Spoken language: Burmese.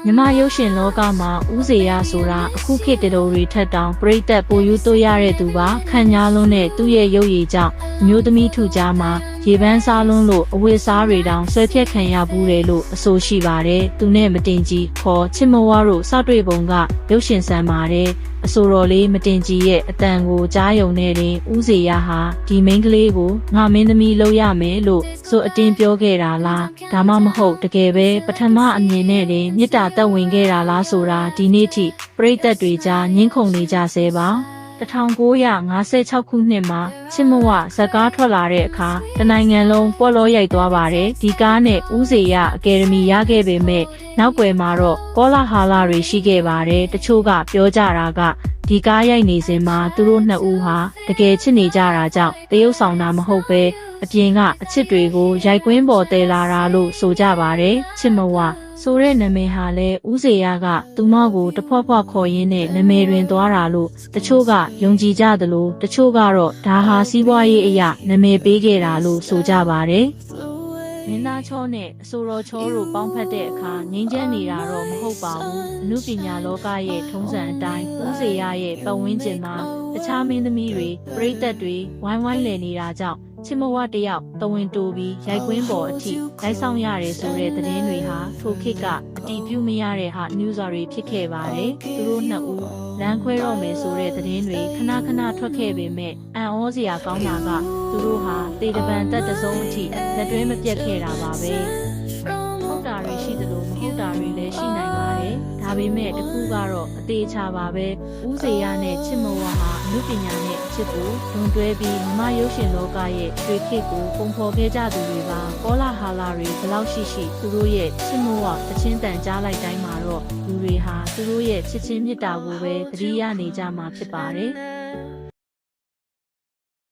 မြမရုပ်ရှင်လောကမှာဦးစေရဆိုတာအခုခေတ်တတော်တွေထက်တောင်ပရိသတ်ပိုယူတိုးရတဲ့သူပါခံညာလုံးနဲ့သူ့ရဲ့ရုပ်ရည်ကြောင့်အမျိုးသမီးထုကြားမှာရေပန်းစားလွန်းလို့အဝတ်စားတွေတောင်ဆွဲဖြတ်ခံရဘူးတယ်လို့အဆိုရှိပါတယ်သူနဲ့မတင်ကြီးခေါ်ချစ်မဝါတို့စတွေ့ပုံကရုပ်ရှင်ဆန်ပါတယ်အဆိုတော်လေးမတင်ကြီးရဲ့အတန်ကိုကြားယုံနေတယ်ဦးစေရဟာဒီမိန်းကလေးကိုငါမင်းသမီးလုပ်ရမယ်လို့ဆိုအတင်းပြောခဲ့တာလားဒါမှမဟုတ်တကယ်ပဲပထမအမြင်နဲ့တင်မေတ္တာသက်ဝင်ခဲ့တာလားဆိုတာဒီနေ့ထိပရိသတ်တွေကြားညှင်းခုန်နေကြဆဲပါ1956ခုနှစ်မှာချစ်မဝဇက်ကားထွက်လာတဲ့အခါတနိုင်ငံလုံးပေါ်လောရိုက်သွားပါတယ်ဒီကားနဲ့ဦးစေရအကယ်ဒမီရခဲ့ပေမဲ့နောက်ွယ်မှာတော့ကောလာဟာလာတွေရှိခဲ့ပါတယ်တချို့ကပြောကြတာကဒီကားရိုက်နေစဉ်မှာသူတို့နှစ်ဦးဟာတကယ်ချစ်နေကြတာကြောင့်တရုပ်ဆောင်တာမဟုတ်ပဲအပြင်ကအချစ်တွေကိုရိုက်ကွင်းပေါ်တည်လာတာလို့ဆိုကြပါတယ်ချစ်မဝဆိုတဲ့နာမည်ဟာလဲဦးစေရကသူမကိုတဖွက်ဖွက်ခေါ်ရင်းနဲ့နာမည်တွင်သွားတာလို့တချို့ကယုံကြည်ကြသလိုတချို့ကတော့ဒါဟာစီးပွားရေးအရာနာမည်ပေးခဲ့တာလို့ဆိုကြပါတယ်မင်းသားချောနဲ့အဆိုတော်ချောတို့ပေါင်းဖက်တဲ့အခါငြိမ်းချမ်းနေတာတော့မဟုတ်ပါဘူးအမှုပညာလောကရဲ့ထုံးစံအတိုင်းဦးစေရရဲ့ပတ်ဝန်းကျင်မှာတခြားမင်းသမီးတွေပရိသတ်တွေဝိုင်းဝိုင်းလည်နေတာကြောင့်ချစ်မဝတယောက်တဝင်တိုးပြီးရိုက်ကွင်းပေါ်အထိလိုက်ဆောင်ရတယ်ဆိုတဲ့သတင်းတွေဟာထိုခေတ်ကအတီးပြုမရတဲ့ဟာနျူးစာတွေဖြစ်ခဲ့ပါတယ်သူတို့နှစ်ဦးလမ်းခွဲတော့မယ်ဆိုတဲ့သတင်းတွေခဏခဏထွက်ခဲ့ပေမဲ့အံ့ဩစရာကောင်းတာကသူတို့ဟာတေတပံတက်တစုံအထိလက်တွဲမပြတ်ခဲ့တာပါပဲဟုတ်တာတွေရှိသလိုမဟုတ်တာတွေလည်းရှိနိုင်ပါတယ်ဒါပေမဲ့တခုကတော့အသေးချာပါပဲဦးစေရနဲ့ချစ်မဝဟာအမှုပညာနဲ့အချစ်ကိုဒုံတွဲပြီးမြမရုပ်ရှင်လောကရဲ့ရွှေခေတ်ကိုပုံဖော်ခဲ့ကြသူတွေပါကောလာဟာလာတွေဘလောက်ရှိရှိသူတို့ရဲ့ချစ်မဝတချင်းတန်ကြားလိုက်တိုင်းမှာတော့လူတွေဟာသူတို့ရဲ့ချစ်ချင်းမြတ်တာကိုပဲသတိရနေကြမှာဖြစ်ပါတယ်